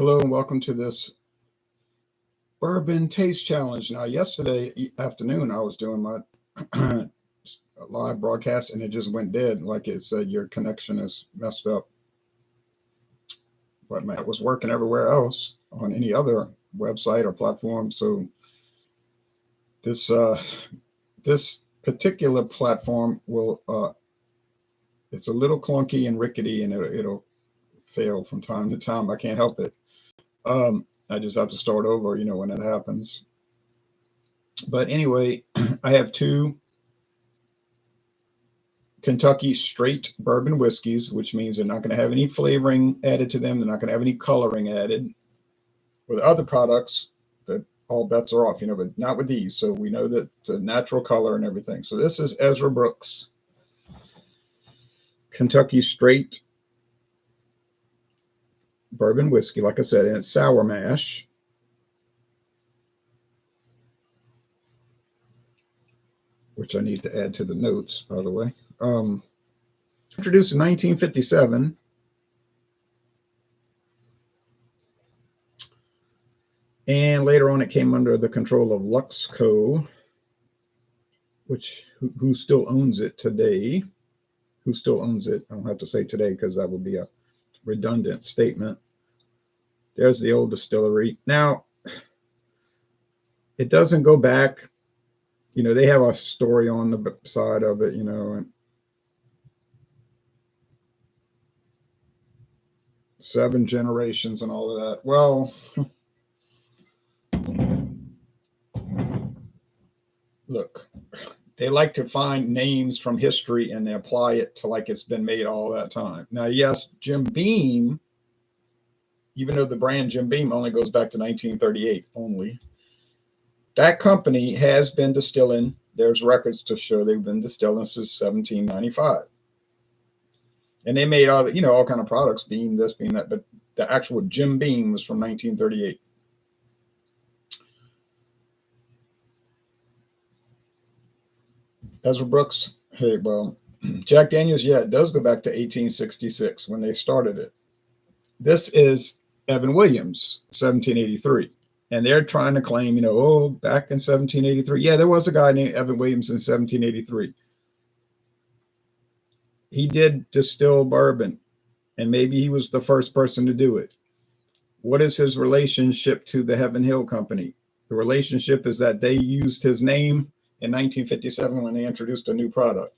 Hello and welcome to this bourbon taste challenge. Now, yesterday afternoon, I was doing my live broadcast and it just went dead. Like it said, your connection is messed up. But man, it was working everywhere else on any other website or platform. So this particular platform will it's a little clunky and rickety, and it'll fail from time to time. I can't help it. I just have to start over, when that happens. But anyway, I have two Kentucky straight bourbon whiskeys, which means they're not going to have any flavoring added to them. They're not going to have any coloring added. With other products, that all bets are off, but not with these. So we know that the natural color and everything. So this is Ezra Brooks Kentucky straight bourbon whiskey, like I said, and it's sour mash. Which I need to add to the notes, by the way. Introduced in 1957. And later on, it came under the control of Luxco, who still owns it today. Who still owns it? I don't have to say today because that would be a redundant statement. There's the old distillery. Now, it doesn't go back. They have a story on the side of it, and 7 generations and all of that. Well, look, they like to find names from history and they apply it to like it's been made all that time. Now, yes, Jim Beam, even though the brand Jim Beam only goes back to 1938 only, that company has been distilling. There's records to show they've been distilling since 1795. And they made all kind of products, Beam this, Beam that, but the actual Jim Beam was from 1938. Ezra Brooks, hey, well, Jack Daniels, yeah, it does go back to 1866 when they started it. This is Evan Williams, 1783. And they're trying to claim, back in 1783. Yeah, there was a guy named Evan Williams in 1783. He did distill bourbon, and maybe he was the first person to do it. What is his relationship to the Heaven Hill Company? The relationship is that they used his name in 1957 when they introduced a new product.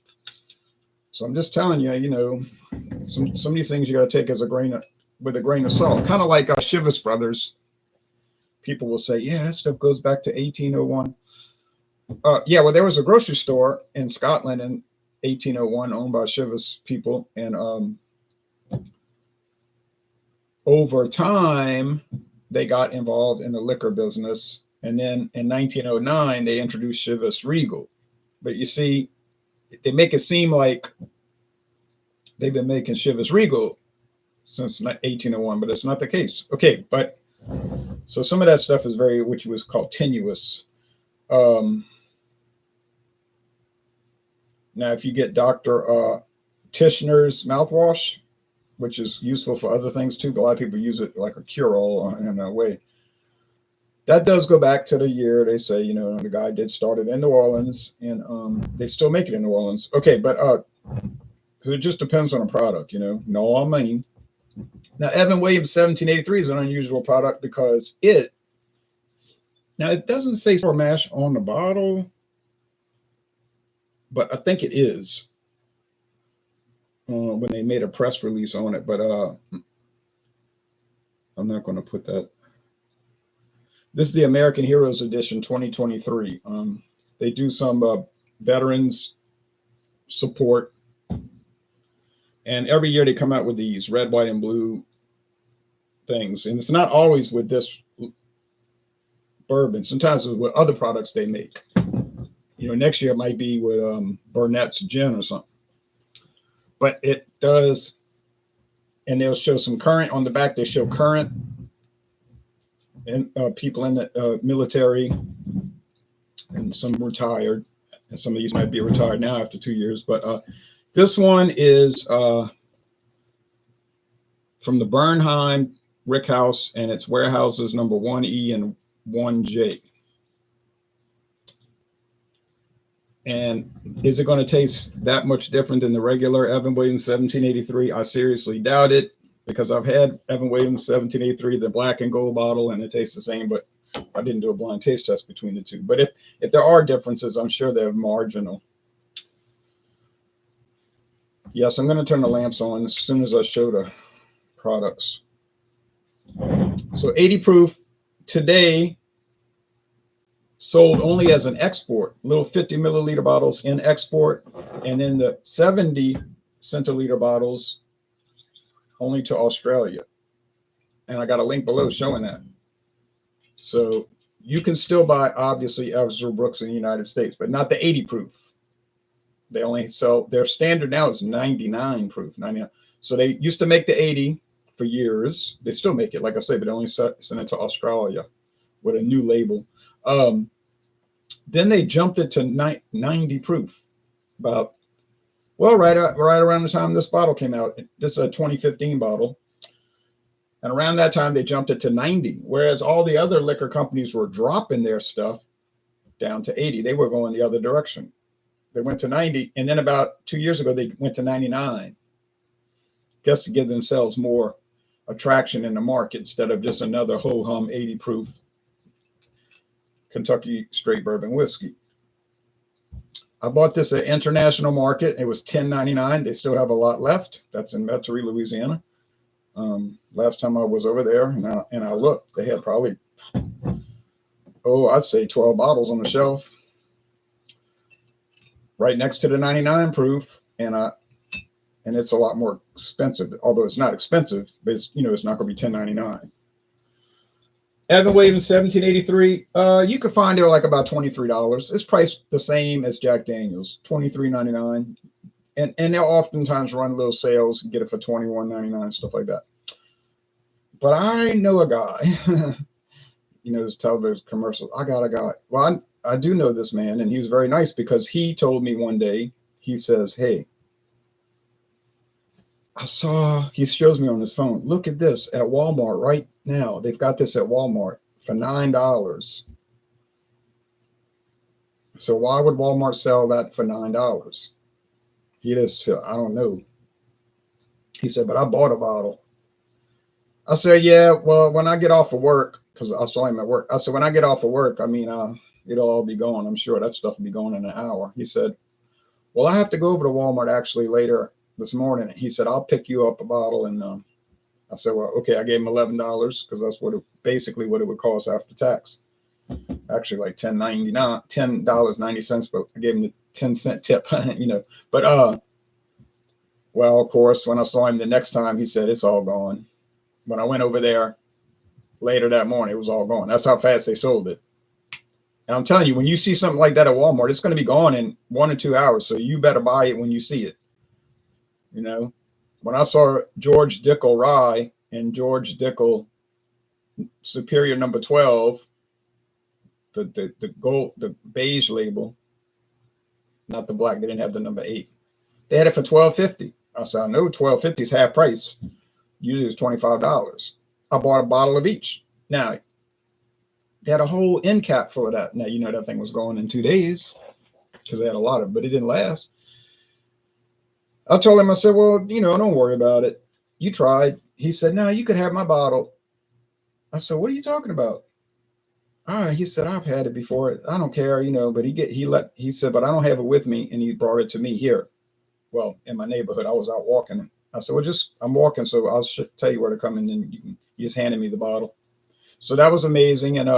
So I'm just telling you, some of these things you got to take with a grain of salt. Kind of like Chivas Brothers. People will say, yeah, that stuff goes back to 1801. Yeah, well, there was a grocery store in Scotland in 1801 owned by Chivas people. And over time, they got involved in the liquor business. And then in 1909, they introduced Chivas Regal. But you see, they make it seem like they've been making Chivas Regal since 1801, but it's not the case. Okay, but so some of that stuff is which was called tenuous. Now, if you get Dr. Tishner's mouthwash, which is useful for other things too, but a lot of people use it like a cure-all in a way. That does go back to the year they say, the guy did start it in New Orleans, and they still make it in New Orleans. Okay, but it just depends on a product, No, I mean. Now, Evan Williams 1783 is an unusual product because it doesn't say sour mash on the bottle, but I think it is when they made a press release on it, but I'm not going to put that. This is the American Heroes Edition 2023. They do some veterans support. And every year they come out with these red, white, and blue things. And it's not always with this bourbon. Sometimes it's with other products they make. Next year it might be with Burnett's gin or something. But it does, and they'll show some current on the back. They show current and people in the military, and some retired. And some of these might be retired now after 2 years. But this one is from the Bernheim Rick House, and it's warehouses number 1E and 1J. And is it going to taste that much different than the regular Evan Williams 1783? I seriously doubt it, because I've had Evan Williams 1783, the black and gold bottle, and it tastes the same, but I didn't do a blind taste test between the two. But if there are differences, I'm sure they're marginal. Yes, I'm going to turn the lamps on as soon as I show the products. So 80 proof today sold only as an export, little 50 milliliter bottles in export, and then the 70 centiliter bottles only to Australia. And I got a link below showing that. So you can still buy, obviously, Ezra Brooks in the United States, but not the 80 proof. They only sell, their standard now is 99 proof, 99. So they used to make the 80 for years. They still make it, like I say, but they only send it to Australia with a new label. Then they jumped it to 90 proof about, well, right around the time this bottle came out. This is a 2015 bottle. And around that time, they jumped it to 90, whereas all the other liquor companies were dropping their stuff down to 80. They were going the other direction. They went to 90, and then about 2 years ago, they went to 99, just to give themselves more attraction in the market instead of just another ho-hum 80 proof Kentucky straight bourbon whiskey. I bought this at International Market. It was $10.99. They still have a lot left. That's in Metairie, Louisiana. Last time I was over there, and I looked, they had probably, I'd say 12 bottles on the shelf, right next to the 99 proof, and it's a lot more expensive. Although it's not expensive, but it's not going to be $10.99. Evan Williams 1783, you can find it like about $23. It's priced the same as Jack Daniels, $23.99. And they'll oftentimes run little sales, get it for $21.99, stuff like that. But I know a guy, this television commercial. I got a guy. Well, I do know this man, and he was very nice, because he told me one day, he says, hey, he shows me on his phone, look at this at Walmart right now. They've got this at Walmart for $9. So why would Walmart sell that for $9? He just, I don't know. He said, but I bought a bottle. I said, yeah, well, when I get off of work, because I saw him at work. I said, when I get off of work, it'll all be gone. I'm sure that stuff will be gone in an hour. He said, well, I have to go over to Walmart actually later this morning. He said, I'll pick you up a bottle. And I said, well, okay. I gave him $11, because that's basically what it would cost after tax. Actually, like $10.90, but I gave him the 10-cent tip, But well, of course, when I saw him the next time, he said it's all gone. When I went over there later that morning, it was all gone. That's how fast they sold it. And I'm telling you, when you see something like that at Walmart, it's going to be gone in 1 or 2 hours. So you better buy it when you see it. When I saw George Dickel Rye and George Dickel Superior number 12, the gold, the beige label, not the black, they didn't have the number 8. They had it for $12.50. I said, I know $12.50 is half price. Usually it's $25. I bought a bottle of each. Now, they had a whole end cap full of that. Now, that thing was gone in 2 days, because they had a lot of it, but it didn't last. I told him, I said, well, don't worry about it. You tried. He said, no, you could have my bottle. I said, what are you talking about? He said, I've had it before. I don't care, but he said, but I don't have it with me. And he brought it to me here. Well, in my neighborhood, I was out walking. I said, well, I'm walking, so I'll tell you where to come in, and you just handed me the bottle. So that was amazing. And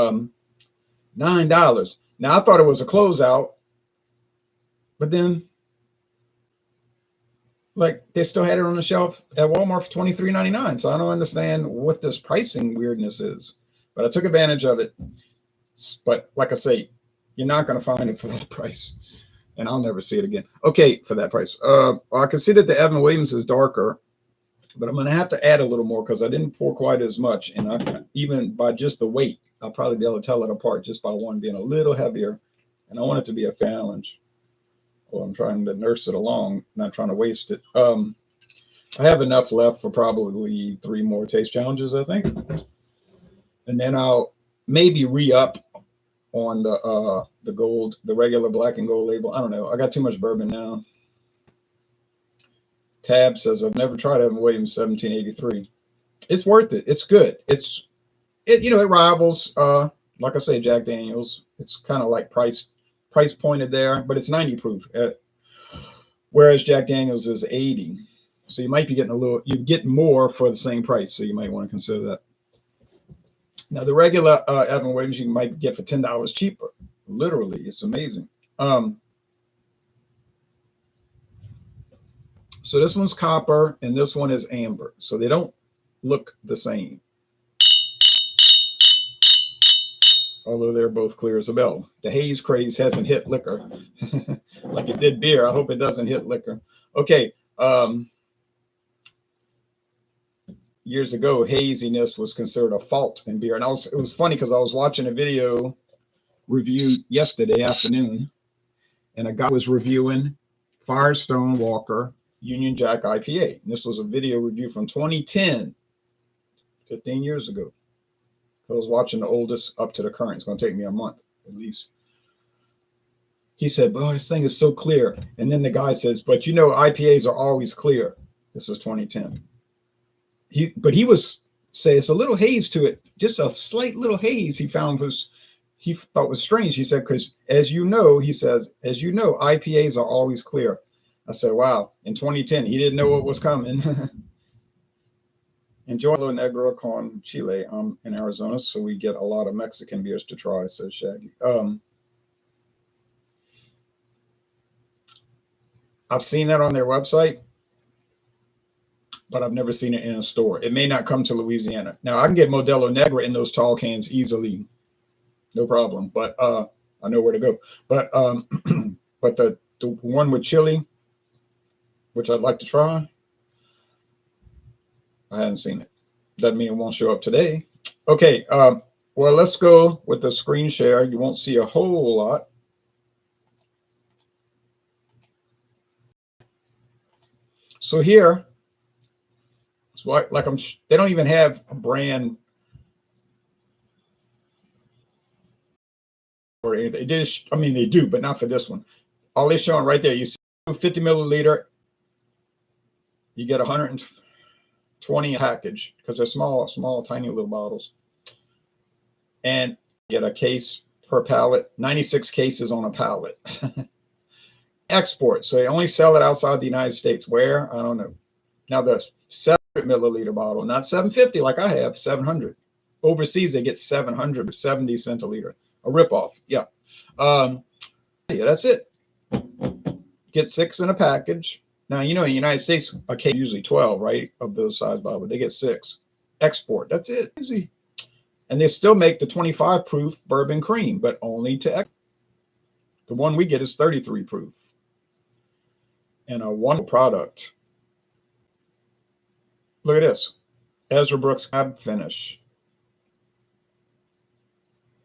$9. Now, I thought it was a closeout, but then, they still had it on the shelf at Walmart for $23.99. So I don't understand what this pricing weirdness is, but I took advantage of it. But like I say, you're not going to find it for that price, and I'll never see it again. Okay, for that price. I can see that the Evan Williams is darker, but I'm going to have to add a little more, because I didn't pour quite as much. And even by just the weight, I'll probably be able to tell it apart just by one being a little heavier. And I want it to be a challenge. Well, I'm trying to nurse it along, not trying to waste it. I have enough left for probably 3 more taste challenges, I think, and then I'll maybe re-up on the gold, the regular black and gold label. I don't know. I got too much bourbon now. Tab says I've never tried Evan Williams 1783. It's worth it. It's good. It rivals like I say, Jack Daniels. It's kind of like price pointed there, but it's 90 proof. Whereas Jack Daniels is 80. So you might be getting you get more for the same price. So you might want to consider that. Now the regular Evan Williams you might get for $10 cheaper. Literally, it's amazing. So this one's copper and this one is amber. So they don't look the same. Although they're both clear as a bell. The haze craze hasn't hit liquor like it did beer. I hope it doesn't hit liquor. Okay. Years ago, haziness was considered a fault in beer. And it was funny because I was watching a video review yesterday afternoon, and a guy was reviewing Firestone Walker Union Jack IPA. And this was a video review from 2010, 15 years ago. I was watching the oldest up to the current. It's going to take me a month at least. He said, "Oh, this thing is so clear." And then the guy says, "But IPAs are always clear." This is 2010. But he was saying it's a little haze to it, just a slight little haze he thought was strange. He said, because he says, IPAs are always clear. I said, wow, in 2010, he didn't know what was coming. Enjoy Lo Negro con Chile. I'm in Arizona, so we get a lot of Mexican beers to try, says Shaggy. I've seen that on their website, but I've never seen it in a store. It may not come to Louisiana. Now, I can get Modelo Negra in those tall cans easily. No problem. But I know where to go. But but the one with chili, which I'd like to try, I hadn't seen it. Doesn't mean it won't show up today. Okay. Well, let's go with the screen share. You won't see a whole lot. So here, it's like they don't even have a brand or anything. They do, but not for this one. All they're showing right there, you see 50 milliliter, you get 120 package because they're small, tiny little bottles. And you get a case per pallet, 96 cases on a pallet. Export, so they only sell it outside the United States. Where? I don't know. Now the 700 milliliter bottle, not 750 like I have, 700. Overseas they get 700 or 70 centiliter. A ripoff. Yeah. Yeah, that's it. Get 6 in a package. Now, in the United States, a case usually 12, right? Of those size bottles. They get 6. Export. That's it. Easy. And they still make the 25 proof bourbon cream, but only to export. The one we get is 33 proof. And a wonderful product. Look at this. Ezra Brooks Cab Finish.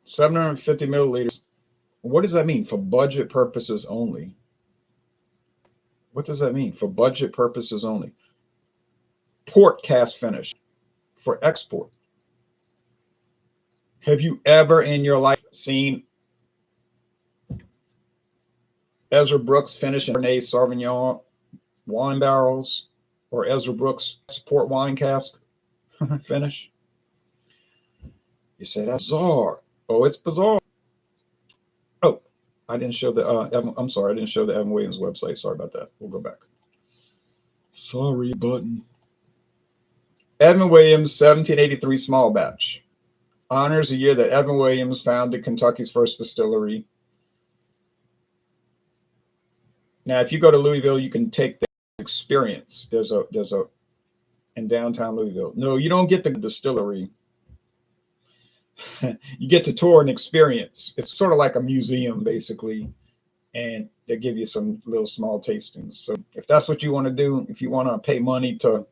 750 milliliters. What does that mean? For budget purposes only. What does that mean? For budget purposes only. Port cast finish for export. Have you ever in your life seen Ezra Brooks finishing Cabernet Sauvignon wine barrels or Ezra Brooks port wine cask finish? You say that's bizarre. Oh, it's bizarre. Oh, I didn't show the I'm sorry, I didn't show the Evan Williams website. Sorry about that. We'll go back. Sorry, button. Evan Williams, 1783 small batch. Honors the year that Evan Williams founded Kentucky's first distillery. Now, if you go to Louisville, you can take the experience. There's a in downtown Louisville. No, you don't get the distillery. You get to tour and experience. It's sort of like a museum, basically, and they give you some little small tastings. So if that's what you want to do, if you want to pay money to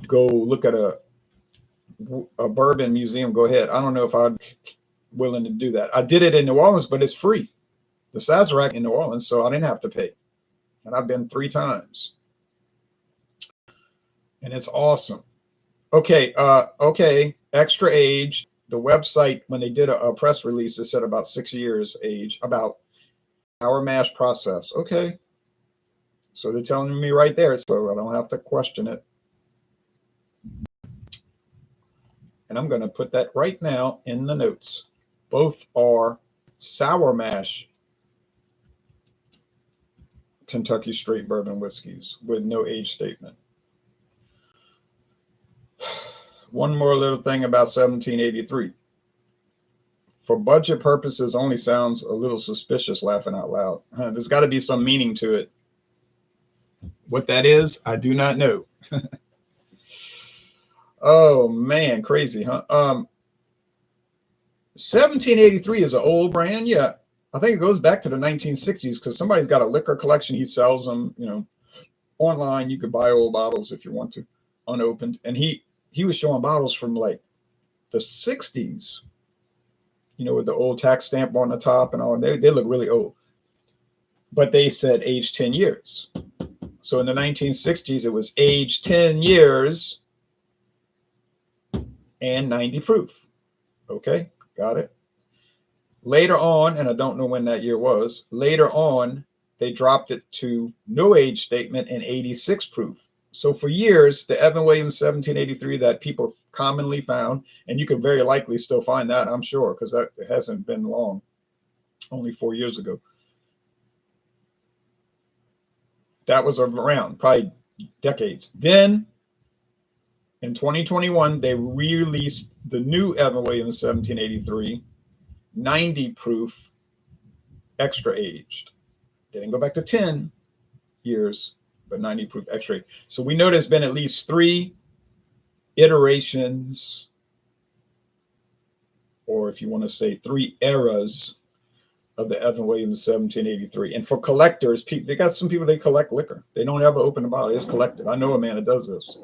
go look at a bourbon museum, go ahead. I don't know if I'd be willing to do that. I did it in New Orleans, but it's free. The Sazerac in New Orleans, so I didn't have to pay. And I've been 3 times. and it's awesome. Okay, extra age. The website, when they did a press release, it said about 6 years age, about our mash process. Okay, so they're telling me right there, so I don't have to question it. And I'm going to put that right now in the notes. Both are sour mash Kentucky straight bourbon whiskeys with no age statement. One more little thing about 1783. For budget purposes only sounds a little suspicious, laughing out loud. There's got to be some meaning to it. What that is, I do not know. Oh man, crazy, huh? 1783 is an old brand. Yeah, I think it goes back to the 1960s because somebody's got a liquor collection. He sells them, online. You could buy old bottles if you want to, unopened. And he was showing bottles from like the 60s, with the old tax stamp on the top and all. They look really old. But they said age 10 years. So in the 1960s, it was age 10 years and 90 proof. Okay, got it. Later on, and I don't know when that year was, later on, they dropped it to no age statement and 86 proof. So for years, the Evan Williams 1783 that people commonly found, and you could very likely still find that, I'm sure, because that hasn't been long, only 4 years ago. That was around, probably decades. Then in 2021, they re-released the new Evan Williams 1783, 90 proof, extra aged. They didn't go back to 10 years, but 90 proof extra aged. So we know there's been at least 3 iterations, or if you want to say 3 eras of the Evan Williams 1783. And for collectors, they got some people, they collect liquor. They don't ever open the bottle. It's collected. I know a man that does this.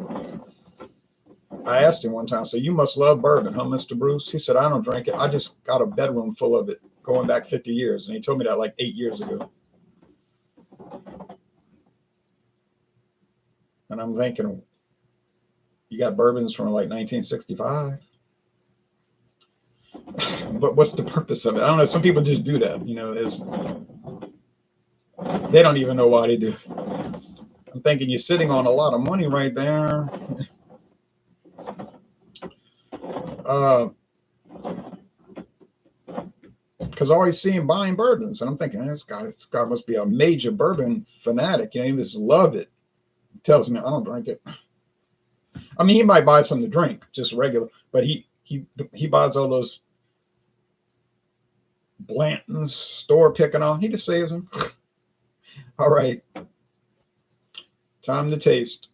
I asked him one time, so you must love bourbon, huh, Mr. Bruce? He said, I don't drink it. I just got a bedroom full of it going back 50 years. And he told me that like 8 years ago. And I'm thinking, you got bourbons from like 1965? But what's the purpose of it? I don't know. Some people just do that. They don't even know why they do it. I'm thinking you're sitting on a lot of money right there. Because I always see him buying bourbons, and I'm thinking, this guy must be a major bourbon fanatic. He just love it. He tells me I don't drink it. I mean, he might buy some to drink, just regular, but he buys all those Blanton's store picking on. He just saves them. All right, time to taste.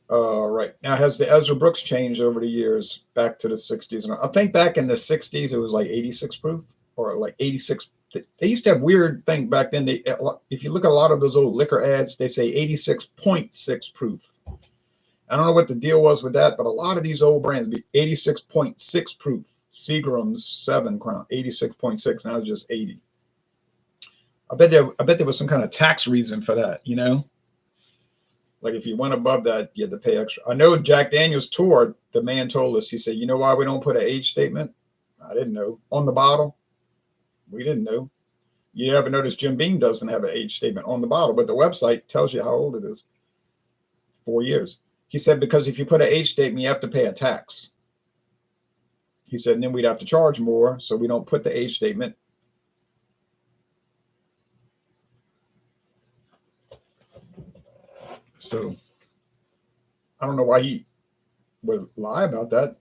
All right. Now, has the Ezra Brooks changed over the years back to the 60s? And I think back in the 60s, it was like 86 proof or like 86. They used to have weird thing back then. If you look at a lot of those old liquor ads, they say 86.6 proof. I don't know what the deal was with that, but a lot of these old brands be 86.6 proof. Seagram's 7 Crown, 86.6. Now it's just 80. I bet there was some kind of tax reason for that, Like if you went above that, you had to pay extra. I know Jack Daniels tour, the man told us, he said, you know why we don't put an age statement? I didn't know. On the bottle? We didn't know. You ever notice Jim Beam doesn't have an age statement on the bottle, but the website tells you how old it is. 4 years. He said, because if you put an age statement, you have to pay a tax. He said, and then we'd have to charge more, so we don't put the age statement. So I don't know why he would lie about that.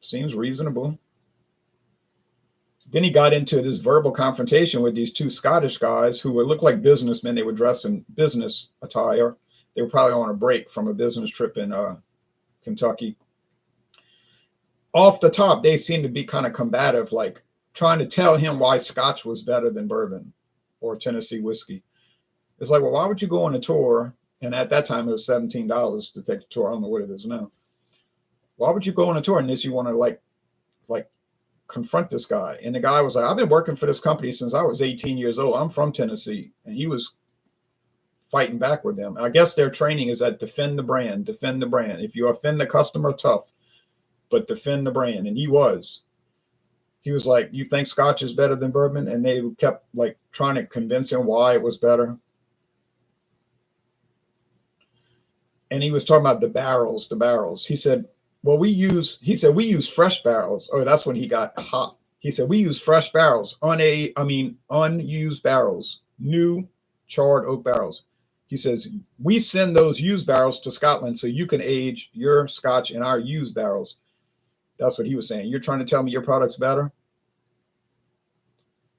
Seems reasonable. Then he got into this verbal confrontation with these 2 Scottish guys who would look like businessmen. They were dressed in business attire. They were probably on a break from a business trip in Kentucky. Off the top, they seemed to be kind of combative, like trying to tell him why Scotch was better than bourbon or Tennessee whiskey. It's like, well, why would you go on a tour? And at that time, it was $17 to take the tour. I don't know what it is now. why would you go on a tour unless you want to like confront this guy? And the guy was like, I've been working for this company since I was 18 years old. I'm from Tennessee. And he was fighting back with them. I guess their training is that defend the brand, defend the brand. If you offend the customer, tough, but defend the brand. And he was like, you think Scotch is better than bourbon? And they kept like trying to convince him why it was better. And he was talking about the barrels. He said, well, we use fresh barrels. Oh, that's when he got hot. He said, we use fresh barrels, unused barrels, new charred oak barrels. He says, we send those used barrels to Scotland so you can age your Scotch in our used barrels. That's what he was saying. You're trying to tell me your product's better?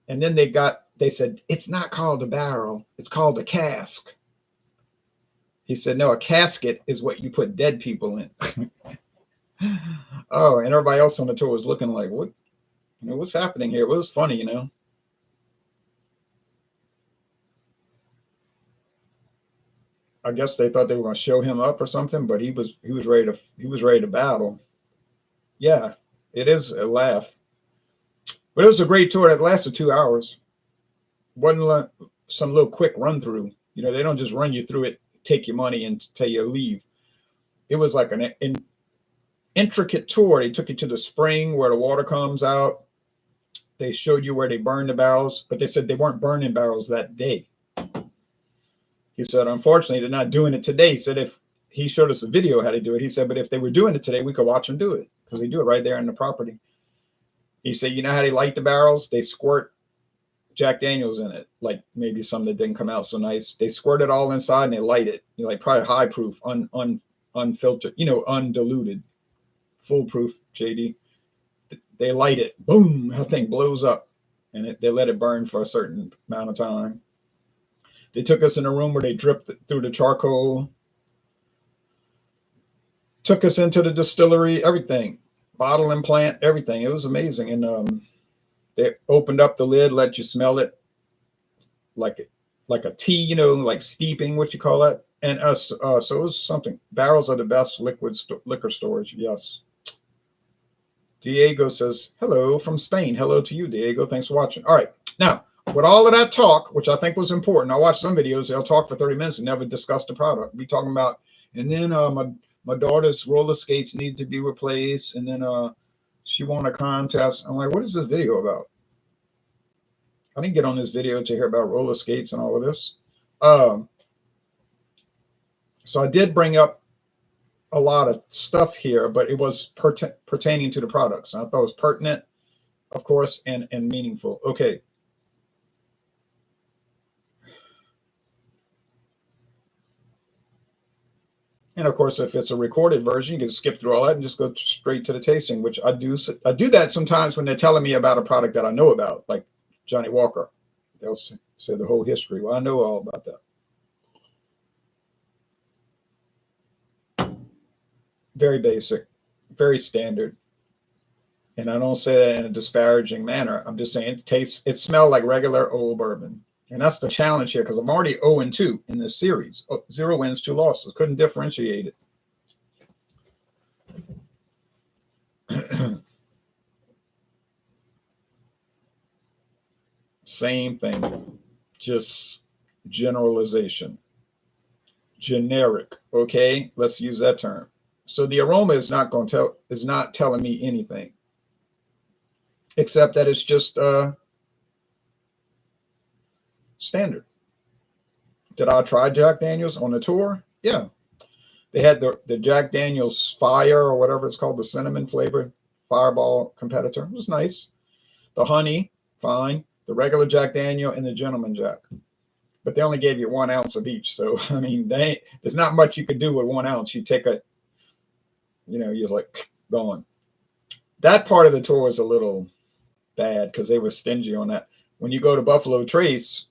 And then they said, it's not called a barrel. It's called a cask. He said, no, a casket is what you put dead people in. Oh, and everybody else on the tour was looking like, what? What's happening here? It was funny, I guess they thought they were going to show him up or something, but he was ready to battle. Yeah, it is a laugh. But it was a great tour that lasted 2 hours. Wasn't like some little quick run through. They don't just run you through it, take your money, and tell you to leave. It was like an intricate tour. They took you to the spring where the water comes out. They showed you where they burned the barrels, but they said they weren't burning barrels that day. He said, unfortunately, they're not doing it today. He said, if he showed us a video how to do it, he said, but if they were doing it today, we could watch them do it because they do it right there in the property. He said, you know how they light the barrels? They squirt Jack Daniels in it, like maybe some that didn't come out so nice. They squirt it all inside and they light it. Like probably high proof, unfiltered, undiluted, foolproof, JD. They light it, boom, that thing blows up, and they let it burn for a certain amount of time. They took us in a room where they dripped through the charcoal, took us into the distillery, everything, bottling plant, everything. It was amazing. And they opened up the lid, let you smell it like a tea, like steeping, what you call that. And so it was something. Barrels are the best liquor storage, yes. Diego says, hello from Spain. Hello to you, Diego. Thanks for watching. All right. Now, with all of that talk, which I think was important, I watched some videos. They'll talk for 30 minutes and never discuss the product. Be talking about, and then my daughter's roller skates need to be replaced. And then she won a contest. I'm like, what is this video about? I didn't get on this video to hear about roller skates and all of this. So I did bring up a lot of stuff here, but it was pertaining to the products. I thought it was pertinent, of course, and meaningful. Okay. And of course, if it's a recorded version, you can skip through all that and just go straight to the tasting, which I do. I do that sometimes when they're telling me about a product that I know about, like Johnny Walker. They'll say the whole history. Well, I know all about that. Very basic, very standard. And I don't say that in a disparaging manner. I'm just saying it smells like regular old bourbon. And that's the challenge here, because I'm already 0-2 in this series. 0 wins, 2 losses. Couldn't differentiate it. Same thing, just generalization. Generic, okay? Let's use that term. So the aroma is not telling me anything, except that it's just standard. Did I try Jack Daniels on the tour? Yeah. They had the Jack Daniels Fire or whatever it's called, the cinnamon flavored Fireball competitor. It was nice. The honey, fine. The regular Jack Daniel and the Gentleman Jack. But they only gave you 1 ounce of each. So, I mean, there's not much you could do with 1 ounce. You take you're like going. That part of the tour was a little bad because they were stingy on that. When you go to Buffalo Trace,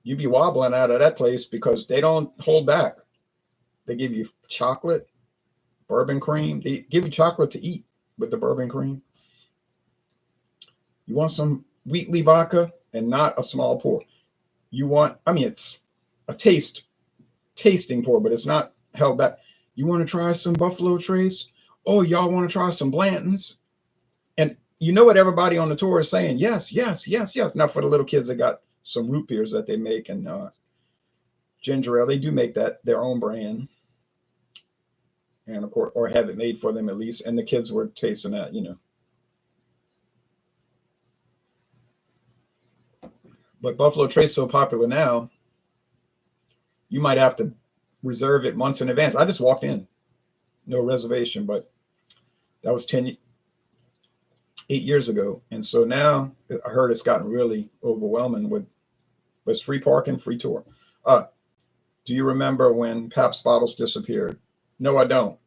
you be wobbling out of that place because they don't hold back. They give you chocolate, bourbon cream. They give you chocolate to eat with the bourbon cream. You want some Wheatley vodka and not a small pour. You want, it's a tasting pour, but it's not held back. You want to try some Buffalo Trace? Oh, y'all want to try some Blanton's? And you know what everybody on the tour is saying? Yes, yes, yes, yes. Now for the little kids that got some root beers that they make and ginger ale, they do make that their own brand, and of course, or have it made for them at least. And the kids were tasting that, you know. But Buffalo Trace is so popular now, you might have to reserve it months in advance. I just walked in, no reservation, but that was 8 years ago. And so now I heard it's gotten really overwhelming with free parking, free tour. Do you remember when Pabst bottles disappeared? No, I don't,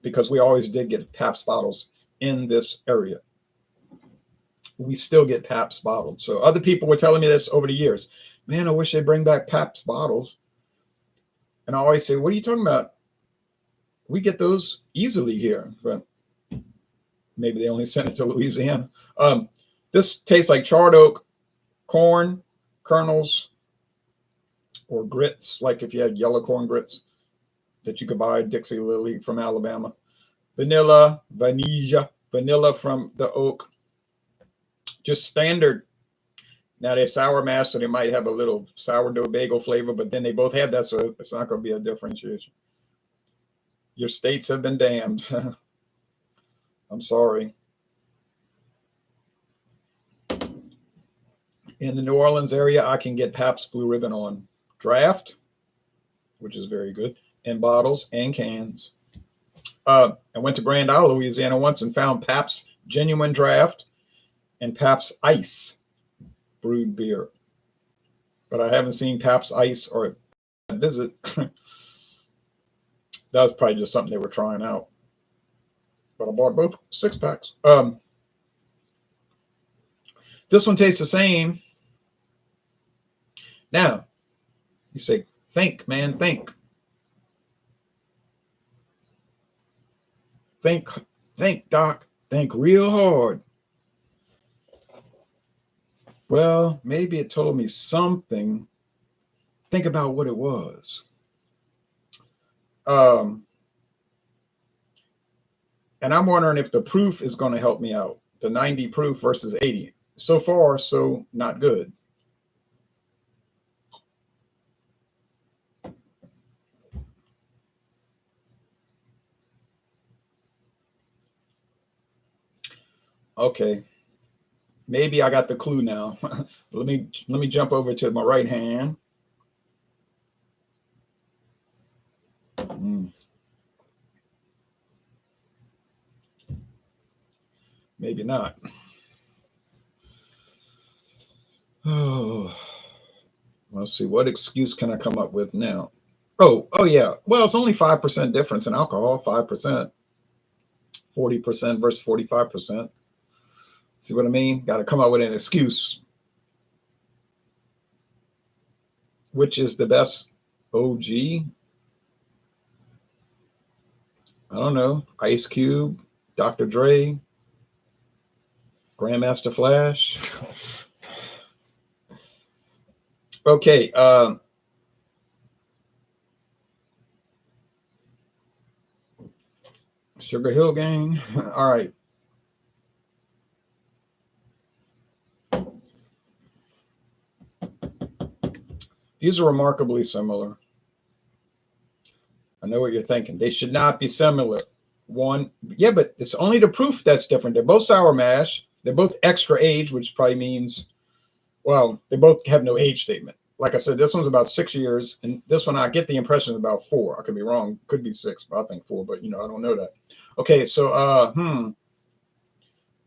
because we always did get Pabst bottles in this area. We still get Pabst bottles. So other people were telling me this over the years. Man, I wish they'd bring back Pabst bottles. And I always say, what are you talking about? We get those easily here, but maybe they only sent it to Louisiana. This tastes like charred oak, corn, kernels, or grits, like if you had yellow corn grits that you could buy Dixie Lily from Alabama. Vanilla from the oak. Just standard. Now they're sour mash, so they might have a little sourdough bagel flavor, but then they both have that, so it's not going to be a differentiation. Your states have been damned. I'm sorry. In the New Orleans area, I can get Pabst Blue Ribbon on draft, which is very good, and bottles and cans. I went to Grand Isle, Louisiana once and found Pabst Genuine Draft and Pabst Ice brewed beer. But I haven't seen Pabst Ice or visit. That was probably just something they were trying out. But I bought both 6-packs. This one tastes the same. Now, you say, think, man, think. Think, Doc. Think real hard. Well, maybe it told me something. Think about what it was. And I'm wondering if the proof is going to help me out. The 90 proof versus 80. So far, so not good. Okay. Maybe I got the clue now. let me jump over to my right hand. Maybe not. Oh, let's see. What excuse can I come up with now? Oh yeah. Well, it's only 5% difference in alcohol. 5%, 40% versus 45%. See what I mean? Got to come up with an excuse. Which is the best OG? I don't know. Ice Cube, Dr. Dre, Grandmaster Flash. Okay. Sugar Hill Gang. All right. These are remarkably similar. I know what you're thinking. They should not be similar. Yeah, but it's only the proof that's different. They're both sour mash. They're both extra age, which probably means, well, they both have no age statement. Like I said, this one's about 6 years, and this one I get the impression is about 4. I could be wrong. Could be 6, but I think 4. But I don't know that. Okay, so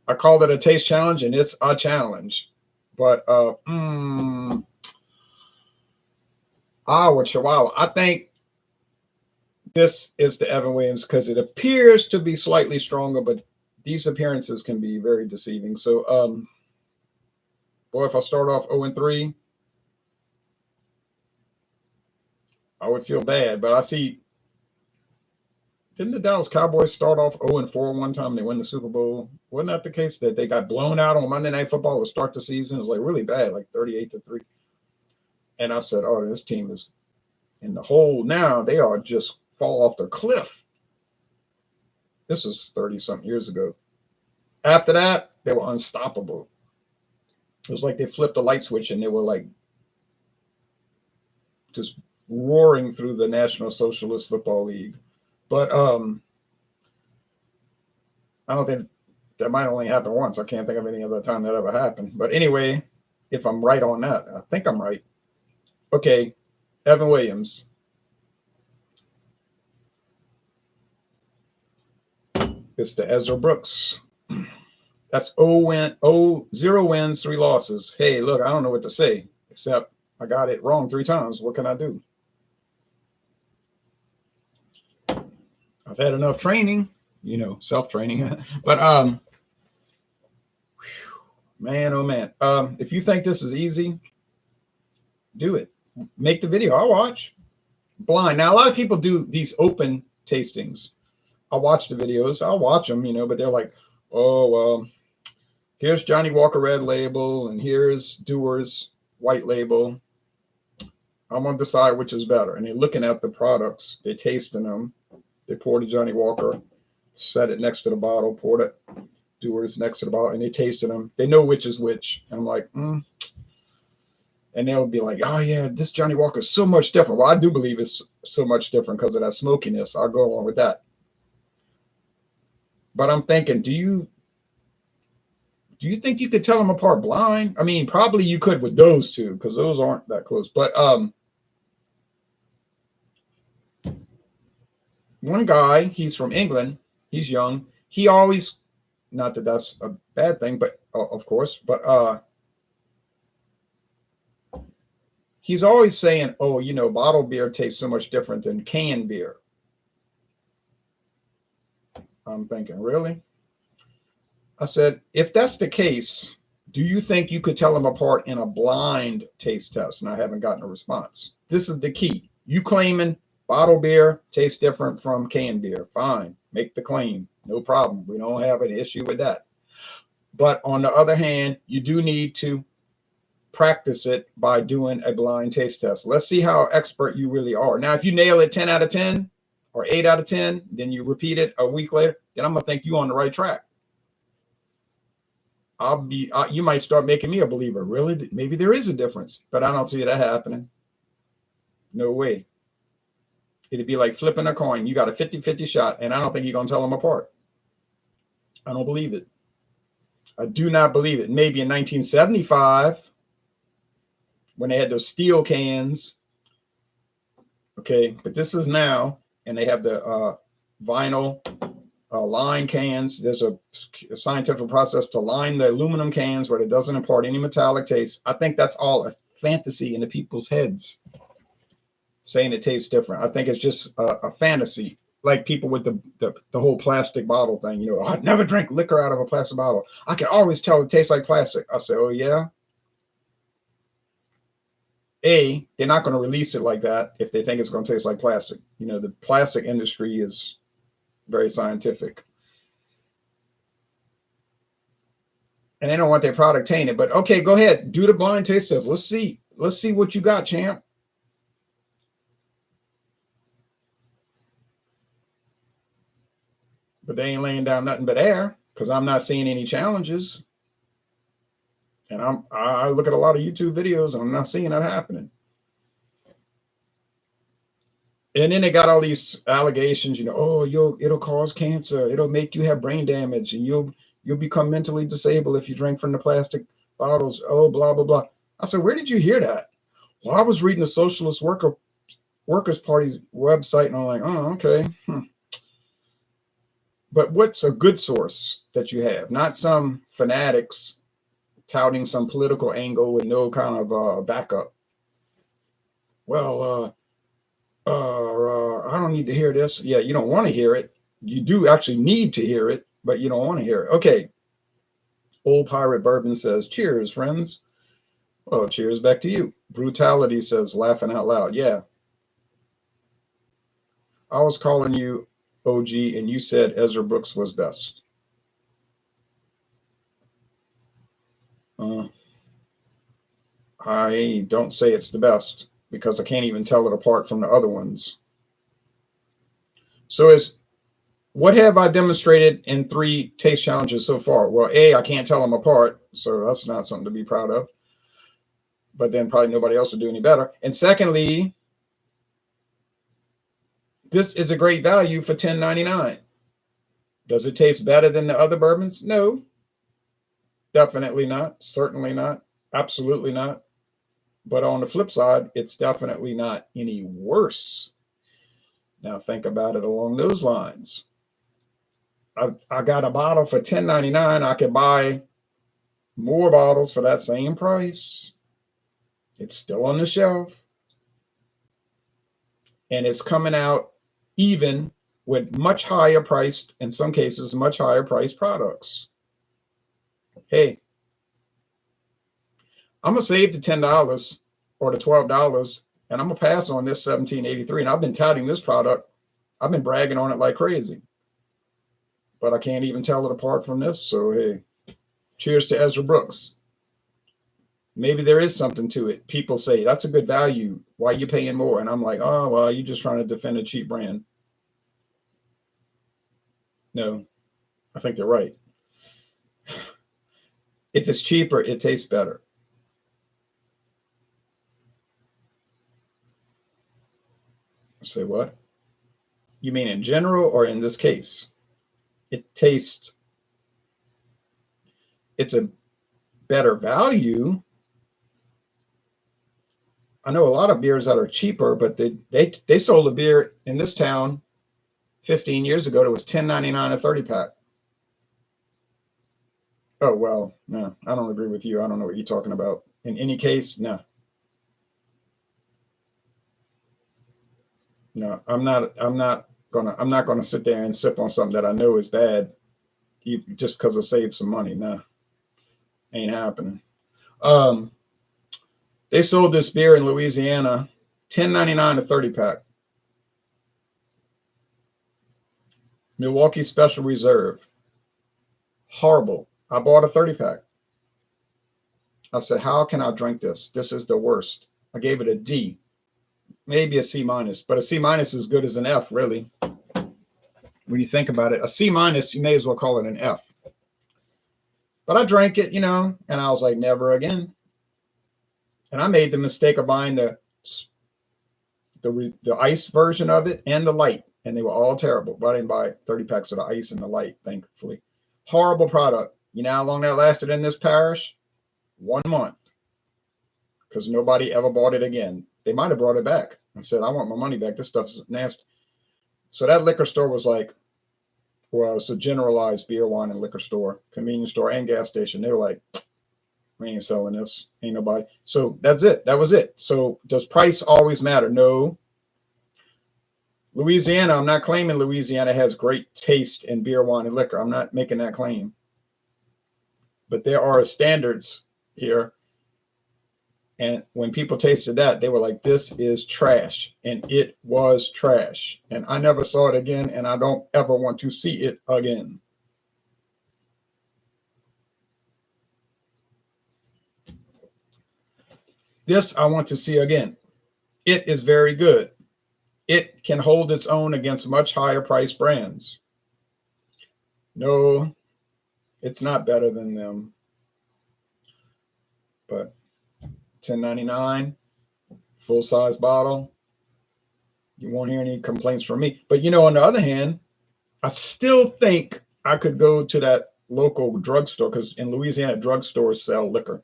I called it a taste challenge, and it's a challenge. But Chihuahua. I think this is the Evan Williams because it appears to be slightly stronger, but these appearances can be very deceiving. So, boy, if I start off 0-3, I would feel bad. But I see, didn't the Dallas Cowboys start off 0-4 one time? They win the Super Bowl. Wasn't that the case that they got blown out on Monday Night Football to start the season? It was like really bad, like 38-3. And I said, oh, this team is in the hole now. They are just fall off the cliff. This is 30-something years ago. After that, they were unstoppable. It was like they flipped a light switch and they were like just roaring through the National Socialist Football League. But I don't think that might only happen once. I can't think of any other time that ever happened. But anyway, if I'm right on that, I think I'm right. Okay, Evan Williams. It's the Ezra Brooks. That's 0 wins, 3 losses. Hey, look, I don't know what to say, except I got it wrong 3 times. What can I do? I've had enough training, self-training. But man, oh man. If you think this is easy, do it. Make the video. I'll watch. Blind. Now, a lot of people do these open tastings. I'll watch the videos. I'll watch them, but they're like, oh, here's Johnny Walker Red Label, and here's Dewar's White Label. I'm going to decide which is better. And they're looking at the products. They're tasting them. They pour the Johnny Walker, set it next to the bottle, poured it, Dewar's next to the bottle, and they tasted them. They know which is which. And I'm like, And they'll be like, oh, yeah, this Johnny Walker is so much different. Well, I do believe it's so much different because of that smokiness. I'll go along with that. But I'm thinking, do you think you could tell them apart blind? I mean, probably you could with those two because those aren't that close. But one guy, he's from England. He's young. He always, not that that's a bad thing, but of course, but he's always saying, oh, bottled beer tastes so much different than canned beer. I'm thinking, really? I said, if that's the case, do you think you could tell them apart in a blind taste test? And I haven't gotten a response. This is the key. You claiming bottled beer tastes different from canned beer. Fine. Make the claim. No problem. We don't have an issue with that. But on the other hand, you do need to practice it by doing a blind taste test. Let's see how expert you really are. Now, if you nail it 10 out of 10 or 8 out of 10, then you repeat it a week later, then I'm going to think you're on the right track. You might start making me a believer. Really? Maybe there is a difference, but I don't see that happening. No way. It'd be like flipping a coin. You got a 50-50 shot, and I don't think you're going to tell them apart. I don't believe it. I do not believe it. Maybe in 1975, when they had those steel cans. Okay, but this is now, and they have the vinyl line cans. There's a scientific process to line the aluminum cans where it doesn't impart any metallic taste. I think that's all a fantasy in the people's heads, saying it tastes different. I think it's just a fantasy, like people with the whole plastic bottle thing. I'd never drink liquor out of a plastic bottle. I can always tell it tastes like plastic. I say, oh yeah. They're not going to release it like that if they think it's going to taste like plastic. The plastic industry is very scientific. And they don't want their product tainted. But okay, go ahead. Do the blind taste test. Let's see what you got, champ. But they ain't laying down nothing but air because I'm not seeing any challenges. And I look at a lot of YouTube videos and I'm not seeing that happening. And then they got all these allegations, it'll cause cancer. It'll make you have brain damage and you'll become mentally disabled if you drink from the plastic bottles. Oh, blah, blah, blah. I said, where did you hear that? Well, I was reading the Socialist Workers Party's website and I'm like, oh, okay. But what's a good source that you have? Not some fanatics touting some political angle with no kind of backup. Well, I don't need to hear this. Yeah, you don't want to hear it. You do actually need to hear it, but you don't want to hear it. Okay. Old Pirate Bourbon says, cheers, friends. Oh, cheers back to you. Brutality says, laughing out loud. Yeah. I was calling you OG and you said Ezra Brooks was best. I don't say it's the best because I can't even tell it apart from the other ones. So what have I demonstrated in 3 taste challenges so far? Well, A, I can't tell them apart, so that's not something to be proud of. But then probably nobody else will do any better. And secondly, this is a great value for $10.99. Does it taste better than the other bourbons? No, definitely not. Certainly not. Absolutely not. But on the flip side, it's definitely not any worse. Now think about it along those lines. I got a bottle for $10.99. I could buy more bottles for that same price. It's still on the shelf. And it's coming out even with much higher priced, in some cases, much higher priced products. Hey, I'm gonna save the $10 or the $12, and I'm gonna pass on this 1783. And I've been touting this product. I've been bragging on it like crazy, but I can't even tell it apart from this. So hey, cheers to Ezra Brooks. Maybe there is something to it. People say that's a good value. Why are you paying more? And I'm like, oh well, you're just trying to defend a cheap brand. No, I think they're right. If it's cheaper, it tastes better. Say what? You mean in general or in this case? It tastes, it's a better value. I know a lot of beers that are cheaper, but they sold a beer in this town 15 years ago that was $10.99 a 30-pack. Oh well, no, I don't agree with you. I don't know what you're talking about. In any case, no. No, I'm not gonna sit there and sip on something that I know is bad just because I saved some money. No, ain't happening. Um, they sold this beer in Louisiana, $10.99 a 30-pack. Milwaukee Special Reserve. Horrible. I bought a 30-pack. I said, how can I drink this? This is the worst. I gave it a D, maybe a C minus, but a C minus is as good as an F, really. When you think about it, a C minus, you may as well call it an F. But I drank it, and I was like, never again. And I made the mistake of buying the ice version of it and the light, and they were all terrible. But I didn't buy 30 packs of the ice and the light, thankfully. Horrible product. You know how long that lasted in this parish? 1 month. Because nobody ever bought it again. They might have brought it back and said, I want my money back. This stuff's nasty. So that liquor store was like, well, it's a generalized beer, wine, and liquor store, convenience store, and gas station. They were like, we ain't selling this. Ain't nobody. So that's it. That was it. So does price always matter? No. Louisiana, I'm not claiming Louisiana has great taste in beer, wine, and liquor. I'm not making that claim. But there are standards here. And when people tasted that, they were like, this is trash. And it was trash. And I never saw it again. And I don't ever want to see it again. This I want to see again. It is very good. It can hold its own against much higher priced brands. No, it's not better than them. But $10.99, full size bottle. You won't hear any complaints from me. But on the other hand, I still think I could go to that local drugstore, because in Louisiana, drugstores sell liquor.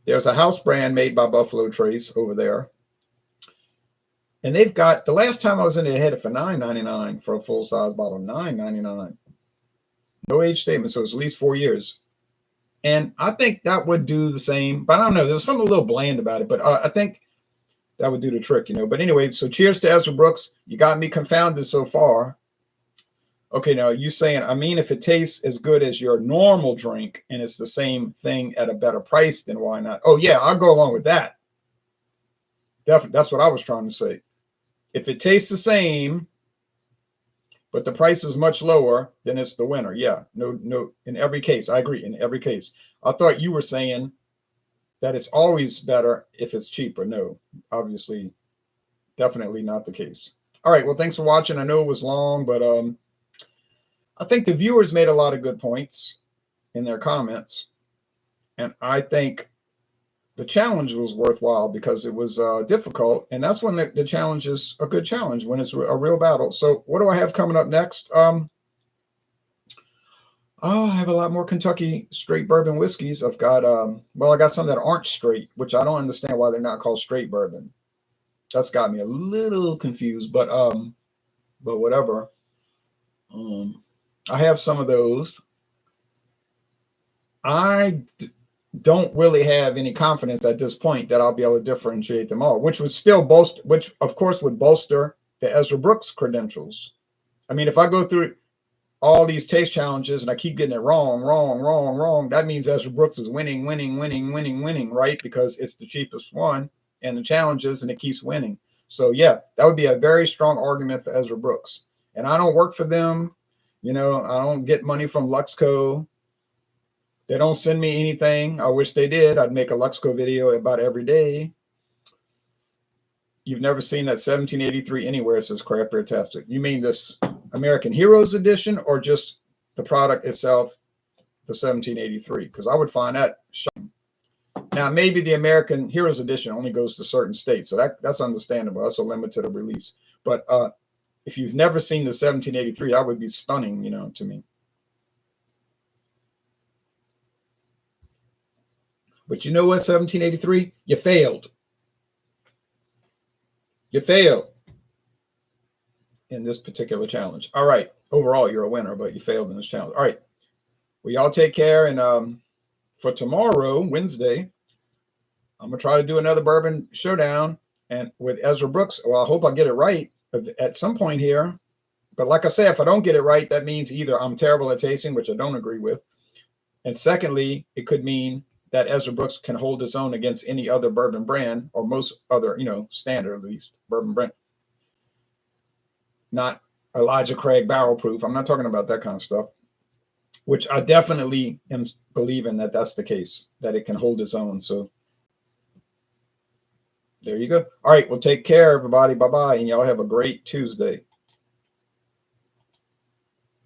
There's a house brand made by Buffalo Trace over there. And they've got, the last time I was in there, they had it for $9.99 for a full size bottle. $9.99. No age statement, so it's at least 4 years. And I think that would do the same, but I don't know. There was something a little bland about it, but I think that would do the trick, But anyway, so cheers to Ezra Brooks. You got me confounded so far. Okay, now you saying, if it tastes as good as your normal drink and it's the same thing at a better price, then why not? Oh yeah, I'll go along with that. Definitely, that's what I was trying to say. If it tastes the same, but the price is much lower, then it's the winner. Yeah, no, in every case, I agree. In every case, I thought you were saying that it's always better if it's cheaper. No, obviously, definitely not the case. All right. Well, thanks for watching. I know it was long, but I think the viewers made a lot of good points in their comments. And I think the challenge was worthwhile because it was difficult. And that's when the challenge is a good challenge, when it's a real battle. So what do I have coming up next? I have a lot more Kentucky straight bourbon whiskeys. I've got, well, I got some that aren't straight, which I don't understand why they're not called straight bourbon. That's got me a little confused, but whatever. I have some of those. I don't really have any confidence at this point that I'll be able to differentiate them all, which would still bolster, which of course would bolster the Ezra Brooks credentials. I mean, if I go through all these taste challenges and I keep getting it wrong, that means Ezra Brooks is winning, right? Because it's the cheapest one and the challenges, and it keeps winning. So yeah, that would be a very strong argument for Ezra Brooks. And I don't work for them. You know, I don't get money from Luxco. They don't send me anything. I wish they did. I'd make a Luxco video about every day. You've never seen that 1783 anywhere, says Craft Beer Tastic. You mean this American Heroes edition or just the product itself, the 1783? Because I would find that shocking. Now, maybe the American Heroes edition only goes to certain states, so that's understandable. That's a limited release. But if you've never seen the 1783, that would be stunning, you know, to me. But you know what, 1783? You failed. You failed in this particular challenge. All right. Overall, you're a winner, but you failed in this challenge. All right. Well, y'all take care. And for tomorrow, Wednesday, I'm going to try to do another bourbon showdown and with Ezra Brooks. Well, I hope I get it right at some point here. But like I say, if I don't get it right, that means either I'm terrible at tasting, which I don't agree with. And secondly, it could mean that Ezra Brooks can hold his own against any other bourbon brand or most other, you know, standard at least bourbon brand. Not Elijah Craig barrel proof. I'm not talking about that kind of stuff, which I definitely am believing that that's the case, that it can hold its own. So there you go. All right. Well, take care, everybody. Bye-bye. And y'all have a great Tuesday.